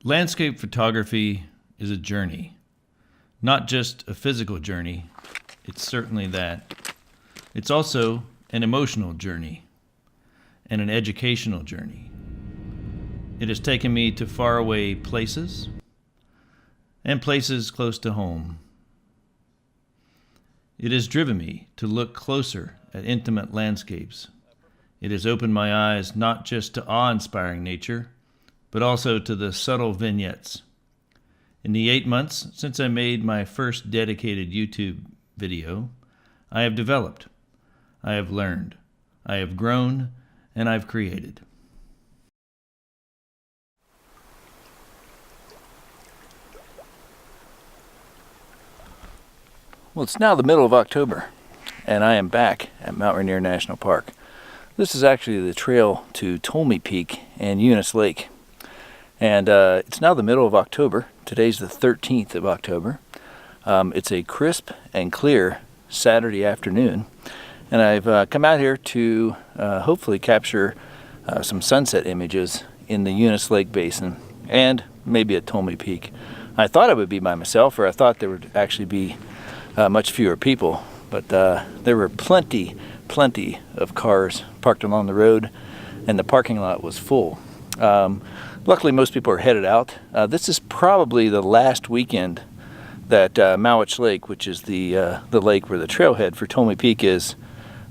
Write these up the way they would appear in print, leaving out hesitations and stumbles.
Landscape photography is a journey, not just a physical journey. It's certainly that. It's also an emotional journey and an educational journey. It has taken me to faraway places and places close to home. It has driven me to look closer at intimate landscapes. It has opened my eyes not just to awe-inspiring nature, but also to the subtle vignettes. In the 8 months since I made my first dedicated YouTube video, I have developed, I have learned, I have grown, and I've created. Well, it's now the middle of October, and I am back at Mount Rainier National Park. This is actually the trail to Tolmie Peak and Eunice Lake. And it's now the middle of October. Today's the 13th of October. It's a crisp and clear Saturday afternoon. And I've come out here to hopefully capture some sunset images in the Eunice Lake Basin and maybe at Tolmie Peak. I thought I would be by myself, or I thought there would actually be much fewer people. But there were plenty of cars parked along the road, and the parking lot was full. Luckily, most people are headed out. This is probably the last weekend that Mowich Lake, which is the lake where the trailhead for Tolmie Peak is,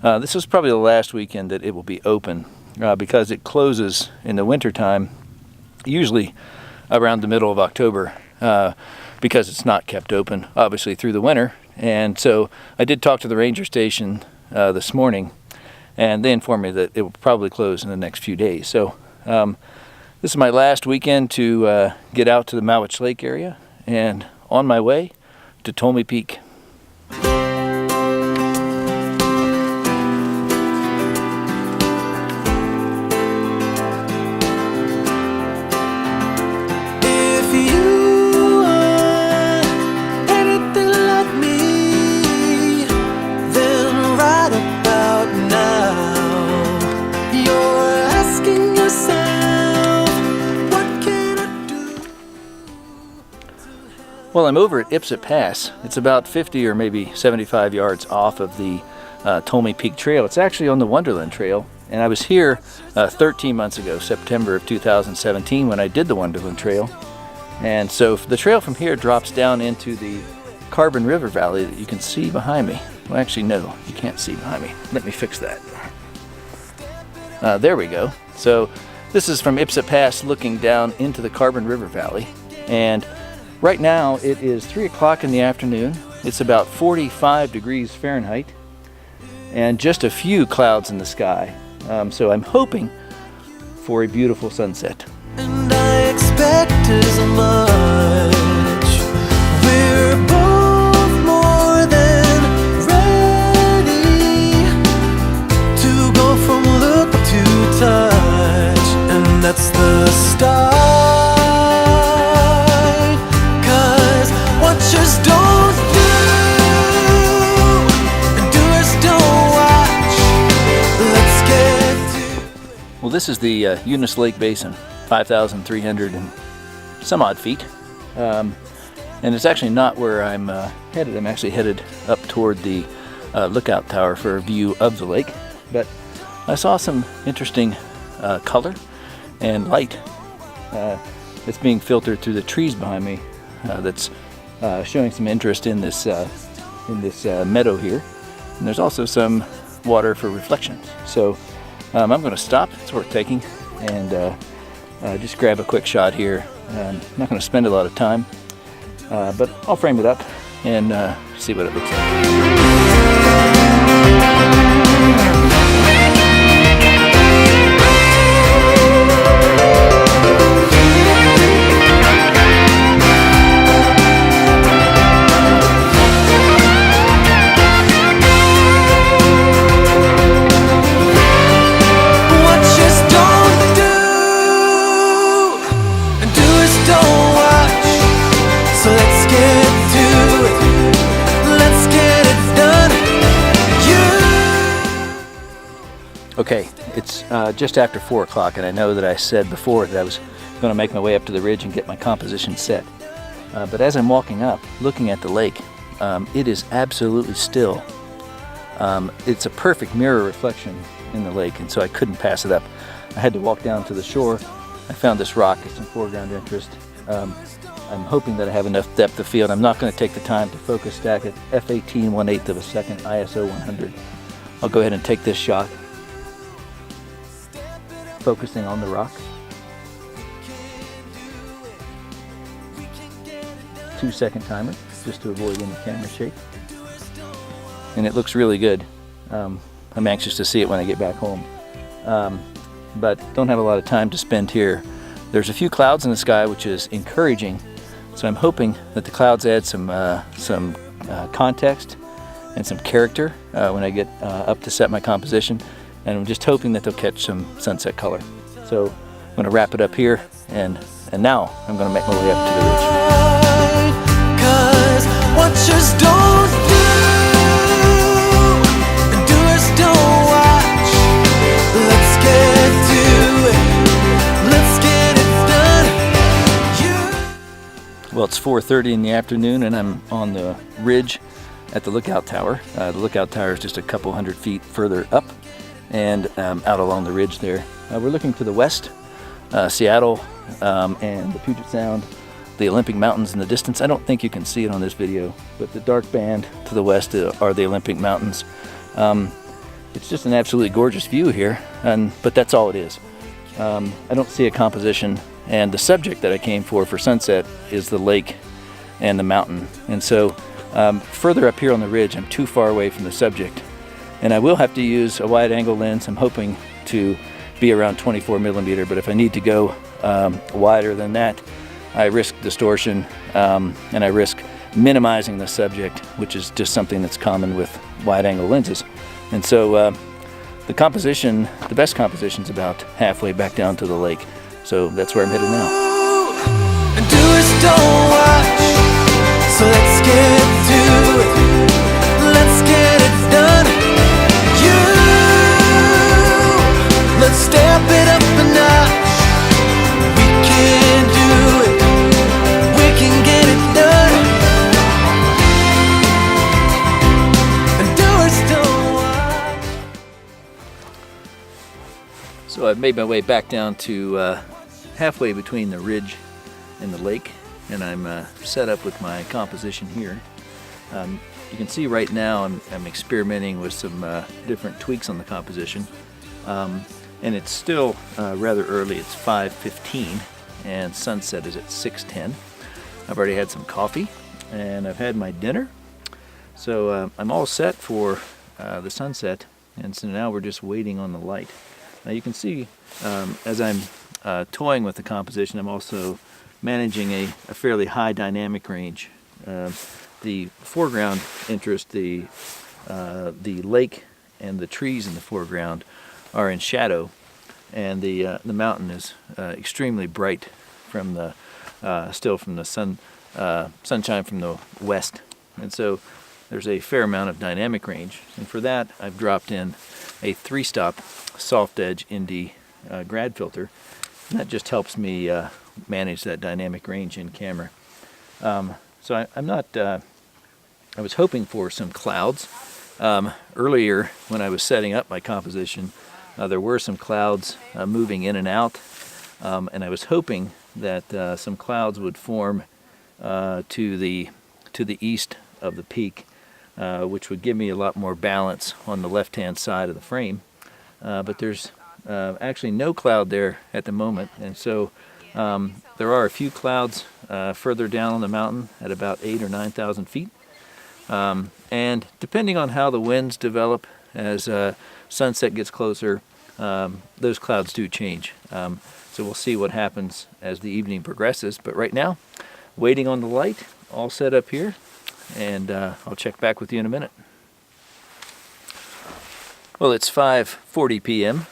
this is probably the last weekend that it will be open because it closes in the wintertime, usually around the middle of October, because it's not kept open, obviously, through the winter. And so I did talk to the ranger station this morning, and they informed me that it will probably close in the next few days. So this is my last weekend to get out to the Mowich Lake area, and on my way to Tolmie Peak. Well, I'm over at Ipsit Pass. It's about 50 or maybe 75 yards off of the Tolmie Peak Trail. It's actually on the Wonderland Trail, and I was here 13 months ago, September of 2017, when I did the Wonderland Trail. And so the trail from here drops down into the Carbon River Valley that you can see behind me. Well, actually, no, you can't see behind me. Let me fix that. There we go. So this is from Ipsit Pass looking down into the Carbon River Valley. And right now it is 3 o'clock in the afternoon. It's about 45 degrees Fahrenheit and just a few clouds in the sky. So I'm hoping for a beautiful sunset. And I expect as much. We're both more than ready to go from look to touch, and that's the start. Just don't do, and doers don't watch. Let's get to. Well, this is the Eunice Lake Basin, 5,300 and some odd feet, and it's actually not where I'm headed. I'm actually headed up toward the lookout tower for a view of the lake. But I saw some interesting color and light that's being filtered through the trees behind me. That's showing some interest in this meadow here, and there's also some water for reflections. So I'm going to stop. It's worth taking, and just grab a quick shot here. I'm not going to spend a lot of time, but I'll frame it up and see what it looks like. So let's get to it. Let's get it done. Okay, it's just after 4 o'clock, and I know that I said before that I was going to make my way up to the ridge and get my composition set. But as I'm walking up, looking at the lake, it is absolutely still. It's a perfect mirror reflection in the lake, and so I couldn't pass it up. I had to walk down to the shore. I found this rock. It's in foreground interest. I'm hoping that I have enough depth of field. I'm not going to take the time to focus stack it. F18 1/8 of a second, ISO 100. I'll go ahead and take this shot, focusing on the rock. 2-second timer, just to avoid any camera shake. And it looks really good. I'm anxious to see it when I get back home. But don't have a lot of time to spend here. There's a few clouds in the sky, which is encouraging. So I'm hoping that the clouds add some context and some character when I get up to set my composition. And I'm just hoping that they'll catch some sunset color. So I'm going to wrap it up here, and now I'm going to make my way up to the ridge. 'Cause watchers don't do, and doers don't watch. Let's get to it. Let's get it done. Well, it's 4:30 in the afternoon, and I'm on the ridge at the lookout tower. The lookout tower is just a couple hundred feet further up, and out along the ridge there. We're looking to the west, Seattle and the Puget Sound, the Olympic Mountains in the distance. I don't think you can see it on this video, but the dark band to the west are the Olympic Mountains. It's just an absolutely gorgeous view here, but that's all it is. I don't see a composition, and the subject that I came for sunset is the lake and the mountain. And so further up here on the ridge, I'm too far away from the subject. And I will have to use a wide angle lens. I'm hoping to be around 24 millimeter, but if I need to go wider than that, I risk distortion, and I risk minimizing the subject, which is just something that's common with wide angle lenses. And so the composition, the best composition, is about halfway back down to the lake. So that's where I'm headed now. And doers don't watch, so let's get to it. Let's get it done. Let's step it up a notch. We can do it. We can get it done. And doers don't watch. So I've made my way back down to halfway between the ridge and the lake, and I'm set up with my composition here. You can see right now I'm experimenting with some different tweaks on the composition. And it's still rather early. It's 5:15 and sunset is at 6:10. I've already had some coffee and I've had my dinner. So I'm all set for the sunset, and so now we're just waiting on the light. Now you can see as I'm toying with the composition, I'm also managing a fairly high dynamic range. The foreground interest, the lake and the trees in the foreground are in shadow, and the mountain is extremely bright from the still from the sunshine from the west, and so there's a fair amount of dynamic range. And for that, I've dropped in a 3-stop soft edge Indy grad filter, and that just helps me manage that dynamic range in camera. So I'm not. I was hoping for some clouds. Earlier, when I was setting up my composition, there were some clouds moving in and out, and I was hoping that some clouds would form to the east of the peak, which would give me a lot more balance on the left-hand side of the frame. But there's actually no cloud there at the moment, and so there are a few clouds further down on the mountain at about 8,000 or 9,000 feet. And depending on how the winds develop as sunset gets closer, those clouds do change. So we'll see what happens as the evening progresses. But right now, waiting on the light, all set up here, and I'll check back with you in a minute. Well, it's 5:40 p.m.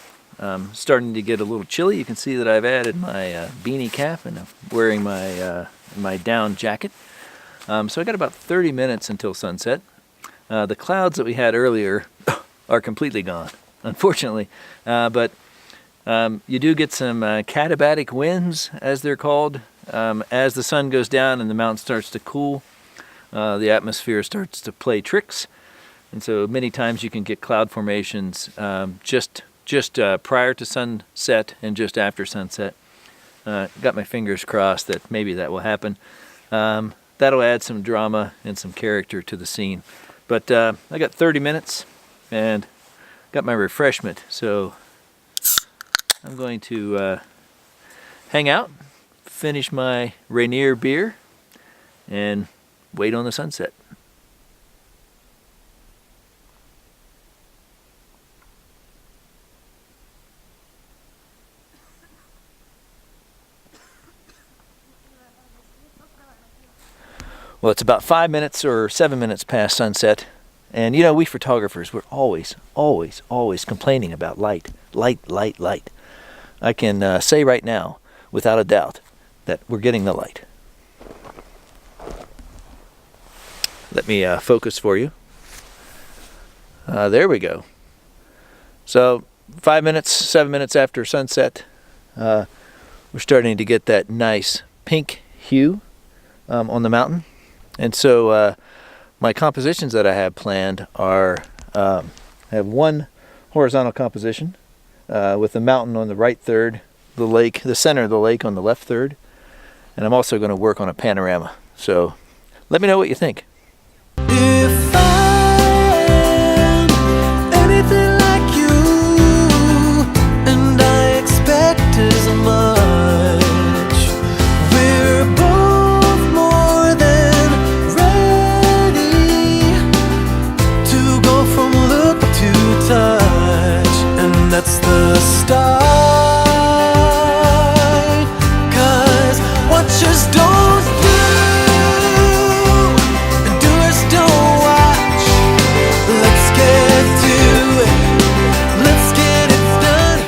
Starting to get a little chilly. You can see that I've added my beanie cap, and I'm wearing my down jacket. So I got about 30 minutes until sunset. The clouds that we had earlier are completely gone. unfortunately. But you do get some katabatic winds, as they're called. As the sun goes down and the mountain starts to cool, the atmosphere starts to play tricks. And so many times you can get cloud formations just prior to sunset and just after sunset. Got my fingers crossed that maybe that will happen. That'll add some drama and some character to the scene. But I got 30 minutes and got my refreshment, so I'm going to hang out, finish my Rainier beer, and wait on the sunset. Well, it's about 5 minutes or 7 minutes past sunset. And you know, we photographers, we're always complaining about light. I can say right now, without a doubt, that we're getting the light. Let me focus for you. There we go. So 5 minutes, 7 minutes after sunset, we're starting to get that nice pink hue on the mountain. And so my compositions that I have planned are, I have one horizontal composition with the mountain on the right third, the lake, the center of the lake on the left third, and I'm also going to work on a panorama. So let me know what you think. If I'm anything like you, and I expect as much, we're both more than ready to go from look to touch, and that's the start. 'Cause watchers don't do, and doers don't watch. Let's get to it. Let's get it done.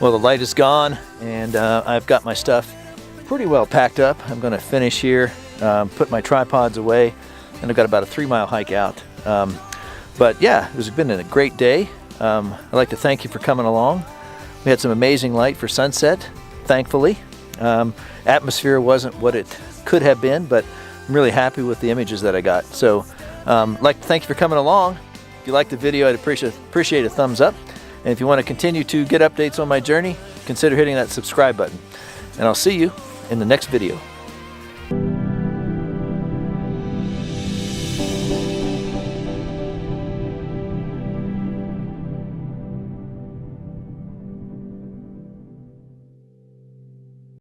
Well, the light is gone, and I've got my stuff pretty well packed up. I'm going to finish here, put my tripods away, and I've got about a 3-mile hike out. But yeah, it's been a great day. I'd like to thank you for coming along. We had some amazing light for sunset, thankfully. Atmosphere wasn't what it could have been, but I'm really happy with the images that I got. So I'd like to thank you for coming along. If you liked the video, I'd appreciate a thumbs up. And if you want to continue to get updates on my journey, consider hitting that subscribe button. And I'll see you in the next video.